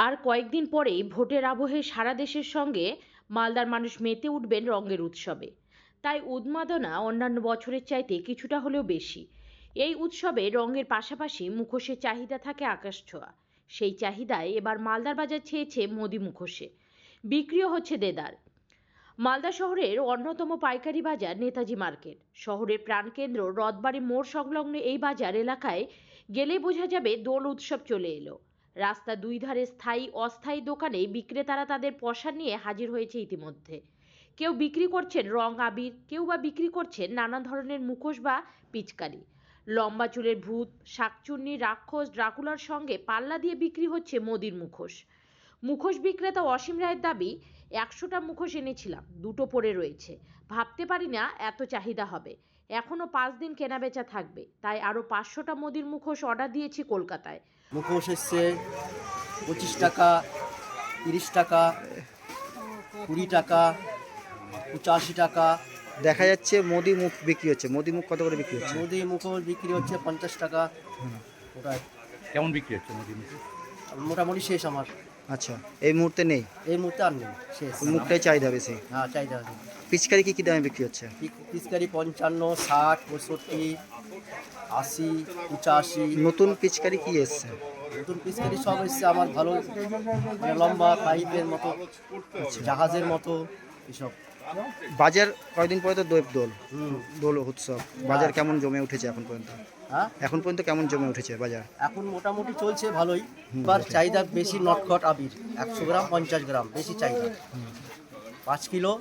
আর কয়েকদিন পরেই ভোটের আবহে সারা দেশের সঙ্গে মালদার মানুষ মেতে উঠবেন রঙের উৎসবে। তাই উন্মাদনা অন্যান্য বছরের চাইতে কিছুটা হলেও বেশি। এই উৎসবে রঙের পাশাপাশি মুখোশের চাহিদা থাকে আকাশ ছোঁয়া। সেই চাহিদায় এবার মালদার বাজার ছেয়েছে মোদি মুখোশে। বিক্রিও হচ্ছে দেদার। মালদা শহরের অন্যতম পাইকারি বাজার নেতাজি মার্কেট। শহরের প্রাণকেন্দ্র রথবাড়ি মোড় সংলগ্ন এই বাজার এলাকায় গেলেই বোঝা যাবে দোল উৎসব চলে এলো। রাস্তা দুই ধারে স্থায়ী অস্থায়ী দোকানে বিক্রেতারা তাদের পসরা নিয়ে হাজির হয়েছে ইতিমধ্যে। কেউ বিক্রি করছেন রং আবির, কেউ বা বিক্রি করছেন নানা ধরনের মুখোশ বা পিচকারি। লম্বা চুলের ভূত, শাকচুন্নি, রাক্ষস, ড্রাকুলার সঙ্গে পাল্লা দিয়ে বিক্রি হচ্ছে মোদির মুখোশ। মুখোশ বিক্রেতা অসীম রায়ের দাবি, 100টা মুখোশ এনেছিলাম, দুটো পড়ে রয়েছে। ভাবতে পারি না এত চাহিদা হবে। এখনো 5 দিন কেনাবেচা থাকবে, তাই আরো 500টা মোদির মুখোশ অর্ডার দিয়েছি কলকাতায়। মুখোশ এসছে 25 টাকা, 30 টাকা, 20 টাকা, 85 টাকা। দেখা যাচ্ছে মোদি মুখ বিক্রি হচ্ছে। মোদি মুখ কত করে বিক্রি হচ্ছে? মোদি মুখোশ বিক্রি হচ্ছে 50 টাকা। ওটা কেমন বিক্রি হচ্ছে মোদি মুখ? মোটামুটি শেষ আমার। আচ্ছা, এই মুহূর্তে নেই, এই মুহূর্তে আর নেই, শেষ। মুখটাই চাহিদা বেশি। হ্যাঁ, চাহিদা আছে। পিচকারি কি দামে বিক্রি হচ্ছে? পিচকারি 55, 60, 65, 80, 85। নতুন পিচকারি কি এসছে? নতুন পিচকারি সব এসছে আমার ভালো, মানে লম্বা পাইপের মতো, জাহাজের মতো এসব। বাজার কয়দিন পরে তো দোল হুম। দোল উৎসব, বাজার কেমন জমে উঠেছে এখন পর্যন্ত? হ্যাঁ, এখন পর্যন্ত কেমন জমে উঠেছে বাজার? এখন মোটামুটি চলছে ভালোই। এবার চাহিদা বেশি নটখট আবির, 100 গ্রাম 50 গ্রাম বেশি চাহিদা। 5 কিলো,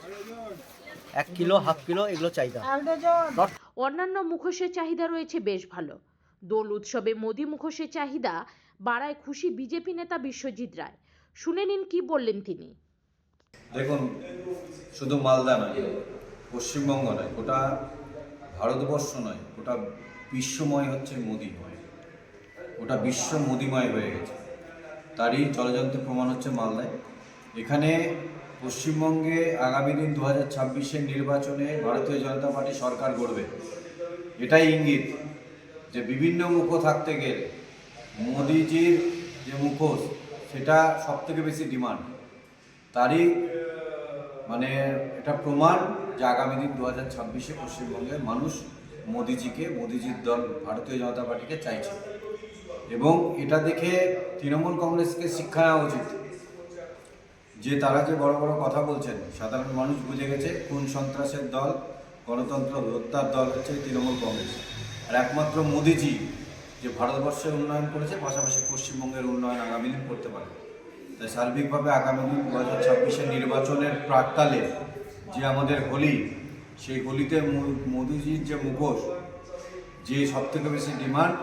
1 কিলো, হাফ কিলো এগুলো চাহিদা। অন্যান্য মুখোশের চাহিদা রয়েছে বেশ ভালো। দোল উৎসবে মোদি মুখোশের চাহিদা বাড়ায় খুশি বিজেপি নেতা বিশ্বজিৎ রায়। শুনে নিন কি বললেন তিনি। দেখুন, শুধু মালদা নয়, পশ্চিমবঙ্গ নয়, গোটা ভারতবর্ষ নয়, গোটা বিশ্বময় হচ্ছে মোদিময়। গোটা বিশ্ব মোদিময় হয়ে গেছে। তারই জলজন্ত প্রমাণ হচ্ছে মালদায়। এখানে পশ্চিমবঙ্গে আগামী দিন 2026-এর নির্বাচনে ভারতীয় জনতা পার্টি সরকার গড়বে। এটাই ইঙ্গিত যে বিভিন্ন মুখো থাকতে গেলে মোদিজির যে মুখোশ, সেটা সবথেকে বেশি ডিমান্ড। তারই মানে এটা প্রমাণ যে আগামী দিন 2026-এ পশ্চিমবঙ্গের মানুষ মোদিজির দল ভারতীয় জনতা পার্টিকে চাইছে। এবং এটা দেখে তৃণমূল কংগ্রেসকে শিক্ষা নেওয়া উচিত যে তারা যে বড় বড় কথা বলছেন, সাধারণ মানুষ বুঝে গেছে কোন সন্ত্রাসের দল, গণতন্ত্র হত্যার দল হচ্ছে তৃণমূল কংগ্রেস। আর একমাত্র মোদিজি যে ভারতবর্ষের উন্নয়ন করেছে, পাশাপাশি পশ্চিমবঙ্গের উন্নয়ন আগামী দিন করতে পারে। তাই সার্বিকভাবে আগামী দিন 2026-এর নির্বাচনের প্রাক্কালে যে আমাদের হোলি, সেই হোলিতে মোদিজির যে মুখোশ, যে সবথেকে বেশি ডিমান্ড,